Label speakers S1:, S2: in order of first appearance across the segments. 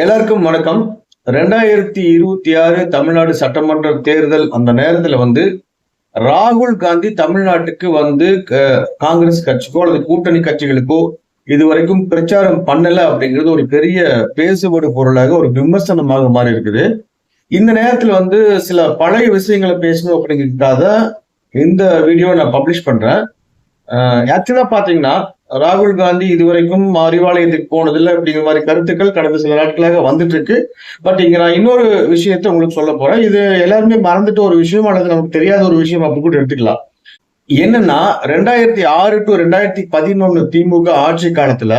S1: எல்லாருக்கும் வணக்கம். 2026 தமிழ்நாடு சட்டமன்ற தேர்தல் அந்த நேரத்துல ராகுல் காந்தி தமிழ்நாட்டுக்கு காங்கிரஸ் கட்சிக்கோ அல்லது கூட்டணி கட்சிகளுக்கோ இதுவரைக்கும் பிரச்சாரம் பண்ணல அப்படிங்கிறது ஒரு பெரிய பேசுபடு பொருளாக ஒரு விமர்சனமாக மாறி இருக்குது. இந்த நேரத்துல சில பழைய விஷயங்களை பேசணும் அப்படிங்கிறதுக்காக இந்த வீடியோ நான் பப்ளிஷ் பண்றேன். ஆக்சுவலா பாத்தீங்கன்னா ராகுல் காந்தி இதுவரைக்கும் அறிவாலயத்துக்கு போனதில்லை அப்படிங்கிற மாதிரி கருத்துக்கள் கடந்த சில நாட்களாக வந்துட்டு இருக்கு. பட் இங்க நான் இன்னொரு விஷயத்த உங்களுக்கு சொல்ல போறேன். இது எல்லாருமே மறந்துட்டு ஒரு விஷயம் அல்லது நமக்கு தெரியாத ஒரு விஷயம் அப்படி கூட எடுத்துக்கலாம். என்னன்னா 2006 to 2011 திமுக ஆட்சி காலத்துல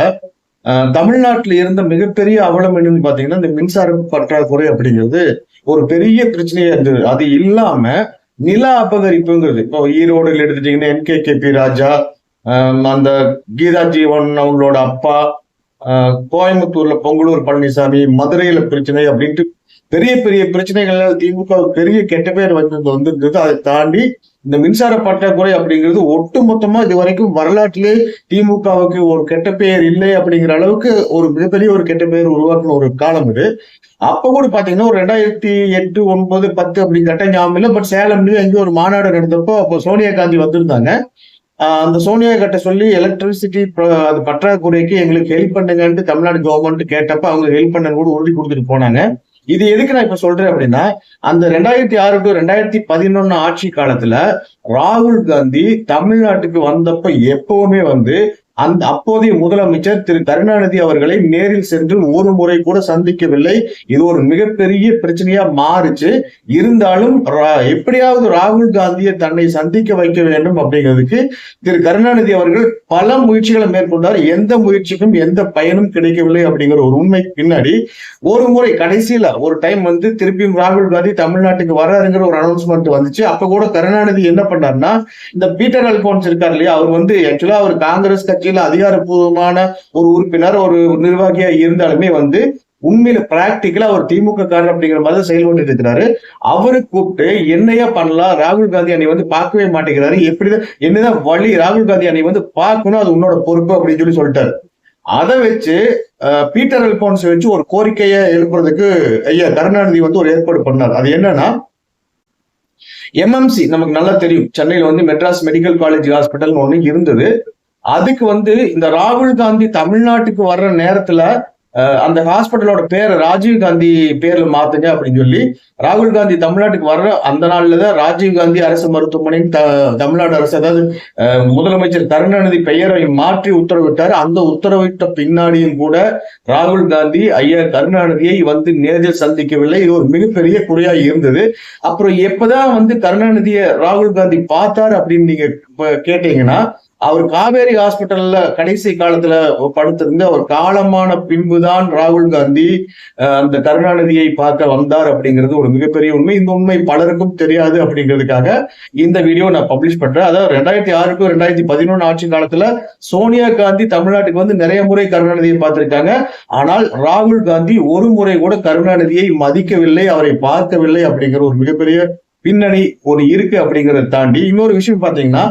S1: தமிழ்நாட்டில் இருந்த மிகப்பெரிய அவலம் என்னன்னு பாத்தீங்கன்னா இந்த மின்சார பற்றாக்குறை அப்படிங்கிறது ஒரு பெரிய பிரச்சனையா இருந்தது. அது இல்லாம நில அபகரிப்புங்கிறது இப்போ ஈரோடுல எடுத்துட்டீங்கன்னா NKKP ராஜா, அந்த கீதா ஜீவன் அவங்களோட அப்பா, கோயம்புத்தூர்ல பொங்கலூர் பழனிசாமி, மதுரையில பிரச்சனை அப்படின்ட்டு பெரிய பெரிய பிரச்சனைகள் திமுக பெரிய கெட்ட பேர் வந்திருந்தது. அதை தாண்டி இந்த மின்சார பற்றாக்குறை அப்படிங்கிறது ஒட்டு மொத்தமா இது வரைக்கும் வரலாற்றிலே திமுகவுக்கு ஒரு கெட்ட பெயர் இல்லை அப்படிங்கிற அளவுக்கு ஒரு மிகப்பெரிய ஒரு கெட்ட பெயர் உருவாக்குன ஒரு காலம் இது. அப்ப கூட பாத்தீங்கன்னா ஒரு 2008, 9, 10 அப்படி கரெக்டா ஞாபகம் இல்லை. பட் சேலம்லயும் எங்கேயும் ஒரு மாநாடு நடந்தப்போ அப்போ சோனியா காந்தி வந்திருந்தாங்க. அந்த சோனியா கிட்ட சொல்லி எலக்ட்ரிசிட்டி அது பற்றாக்குறைக்கு எங்களுக்கு ஹெல்ப் பண்ணுங்கன்ட்டு தமிழ்நாடு கவர்மெண்ட் கேட்டப்ப அவங்க ஹெல்ப் பண்ண கூட உறுதி கொடுத்துட்டு போனாங்க. இது எதுக்கு நான் இப்ப சொல்றேன் அப்படின்னா, அந்த 2006 to 2011 ஆட்சி காலத்துல ராகுல் காந்தி தமிழ்நாட்டுக்கு வந்தப்ப எப்பவுமே அந்த அப்போதைய முதலமைச்சர் திரு கருணாநிதி அவர்களை நேரில் சென்று ஒரு முறை கூட சந்திக்கவில்லை. இது ஒரு மிகப்பெரிய பிரச்சனையா மாறுச்சு. இருந்தாலும் எப்படியாவது ராகுல் காந்தியை தன்னை சந்திக்க வைக்க வேண்டும் அப்படிங்கிறதுக்கு திரு கருணாநிதி அவர்கள் பல முயற்சிகளை மேற்கொண்டார். எந்த முயற்சிக்கும் எந்த பயனும் கிடைக்கவில்லை அப்படிங்கிற ஒரு உண்மை பின்னாடி ஒரு முறை கடைசியில ஒரு டைம் திருப்பியும் ராகுல் காந்தி தமிழ்நாட்டுக்கு வர்றாருங்கிற ஒரு அனௌன்ஸ்மெண்ட் வந்துச்சு. அப்ப கூட கருணாநிதி என்ன பண்ணாருன்னா, இந்த பீட்டர் அல்போன்ஸ் இருக்காரு இல்லையா, அவர் ஆக்சுவலா அவர் காங்கிரஸ் கட்சி அதிகாரப்பூர்வமான ஒரு உறுப்பினர், ஒரு நிர்வாகியா இருந்தாலுமே உண்மையில பிராக்டிக்கலா அவர் திமுக காரர் அப்படிங்கிற மாதிரி செயல்பட்டு இருக்கிறாரு. அவரு கூப்பிட்டு என்னையா பண்ணலாம், ராகுல் காந்தி அணி பார்க்கவே மாட்டேங்கிறாரு, எப்படிதான் என்னதான் வழி, ராகுல் காந்தி அணி பார்க்கணும், அது உன்னோட பொறுப்பு அப்படின்னு சொல்லிட்டாரு. அதை வச்சு பீட்டர் அல்போன்ஸ் வச்சு ஒரு கோரிக்கையை எழுப்புறதுக்கு ஐயா கருணாநிதி ஒரு ஏற்பாடு பண்ணார். அது என்னன்னா, MMC நமக்கு நல்லா தெரியும், சென்னையில மெட்ராஸ் மெடிக்கல் காலேஜ் ஹாஸ்பிட்டல் ஒண்ணு இருந்தது. அதுக்கு இந்த ராகுல் காந்தி தமிழ்நாட்டுக்கு வர்ற நேரத்துல அந்த ஹாஸ்பிட்டலோட பேரை ராஜீவ் காந்தி பேர்ல மாத்துங்க அப்படின்னு சொல்லி ராகுல் காந்தி தமிழ்நாட்டுக்கு வர்ற அந்த நாள்லதான் ராஜீவ் காந்தி அரசு மருத்துவமனை தமிழ்நாடு அரசு, அதாவது முதலமைச்சர் கருணாநிதி பெயரை மாற்றி உத்தரவிட்டார். அந்த உத்தரவிட்ட பின்னாடியும் கூட ராகுல் காந்தி ஐயா கருணாநிதியை நேரில் சந்திக்கவில்லை. இது ஒரு மிகப்பெரிய குறையா இருந்தது. அப்புறம் எப்பதான் கருணாநிதியை ராகுல் காந்தி பார்த்தார் அப்படின்னு நீங்க கேட்டீங்கன்னா, அவர் காவேரி ஹாஸ்பிட்டல்ல கடைசி காலத்துல படுத்திருந்து அவர் காலமான பின்புதான் ராகுல் காந்தி அந்த கருணாநிதியை பார்க்க வந்தார் அப்படிங்கிறது ஒரு மிகப்பெரிய உண்மை. இந்த உண்மை பலருக்கும் தெரியாது அப்படிங்கிறதுக்காக இந்த வீடியோ நான் பப்ளிஷ் பண்றேன். அதாவது 2006 to 2011 ஆட்சி காலத்துல சோனியா காந்தி தமிழ்நாட்டுக்கு நிறைய முறை கருணாநிதியை பார்த்திருக்காங்க. ஆனால் ராகுல் காந்தி ஒரு முறை கூட கருணாநிதியை மதிக்கவில்லை, அவரை பார்க்கவில்லை அப்படிங்கிற ஒரு மிகப்பெரிய பின்னணி இருக்கு. அப்படிங்கிறத தாண்டி இன்னொரு விஷயம் பாத்தீங்கன்னா,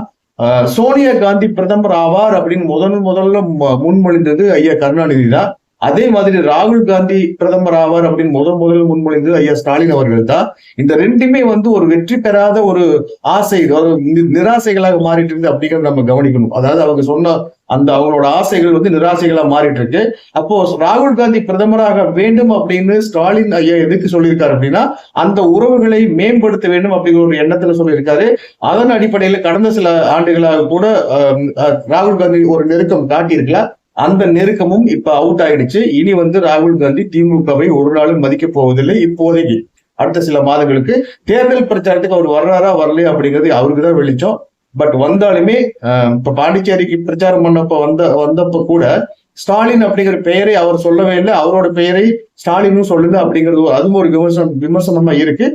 S1: சோனியா காந்தி பிரதமர் ஆவார் அப்படின்னு முதல்ல முன்மொழிந்தது ஐயா கருணாநிதி தான். அதே மாதிரி ராகுல் காந்தி பிரதமர் ஆவார் அப்படின்னு முதல்ல முன்மொழிந்தது ஐயா ஸ்டாலின் அவர்கள் தான். இந்த ரெண்டுமே ஒரு வெற்றி பெறாத ஒரு ஆசை, நிராசைகளாக மாறிட்டு இருக்கு அப்படிங்கிறத நம்ம கவனிக்கணும். அதாவது அவங்க சொன்ன அந்த அவங்களோட ஆசைகள் நிராசைகளா மாறிட்டு இருக்கு. அப்போ ராகுல் காந்தி பிரதமராக வேண்டும் அப்படின்னு ஸ்டாலின் ஐயா எதுக்கு சொல்லியிருக்காரு அப்படின்னா, அந்த உறவுகளை மேம்படுத்த வேண்டும் அப்படிங்கிற ஒரு எண்ணத்துல சொல்லியிருக்காரு. அதன் அடிப்படையில கடந்த சில ஆண்டுகளாக கூட ராகுல் காந்தி ஒரு நெருக்கம் காட்டியிருக்கலாம். அந்த நெருக்கமும் இப்ப அவுட் ஆயிடுச்சு. இனி ராகுல் காந்தி திமுகவை ஒரு நாளும் மதிக்க போவதில்லை. இப்போதைக்கு அடுத்த சில மாதங்களுக்கு தேர்தல் பிரச்சாரத்துக்கு அவர் வர்றாரா வரலையா அப்படிங்கிறது அவருக்குதான் வெளிச்சம். பட் வந்தாலுமே இப்ப பாண்டிச்சேரிக்கு பிரச்சாரம் வந்தப்ப கூட ஸ்டாலின் அப்படிங்கிற பெயரை அவர் சொல்லவே இல்லை, அவரோட பெயரை ஸ்டாலினும் சொல்லுங்க அப்படிங்கிறது அதுவும் ஒரு விமர்சனமா இருக்கு.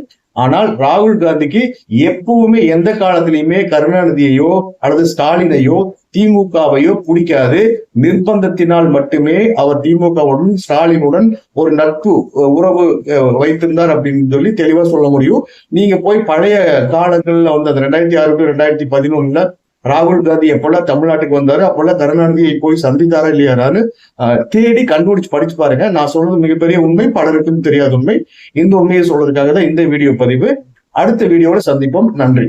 S1: ஆனால் ராகுல் காந்திக்கு எப்பவுமே எந்த காலத்திலையுமே கருணாநிதியையோ அல்லது ஸ்டாலினையோ திமுகவையோ பிடிக்காது. நிர்பந்தத்தினால் மட்டுமே அவர் திமுகவுடன் ஸ்டாலினுடன் ஒரு நட்பு உறவு வைத்திருந்தார் அப்படின்னு சொல்லி தெளிவா சொல்ல முடியும். நீங்க போய் பழைய காலங்கள்ல அந்த 2006 to 2011 ராகுல் காந்தி எப்பெல்லாம் தமிழ்நாட்டுக்கு வந்தாரு அப்பெல்லாம் கருணாநிதியை போய் சந்தித்தாரா இல்லையாரான்னு தேடி கண்டுபிடிச்சு படிச்சு பாருங்க. நான் சொல்றது மிகப்பெரிய உண்மை, பலருக்கும் தெரியாத உண்மை. இந்த உண்மையை சொல்றதுக்காக தான் இந்த வீடியோ பதிவு. அடுத்த வீடியோட சந்திப்போம். நன்றி.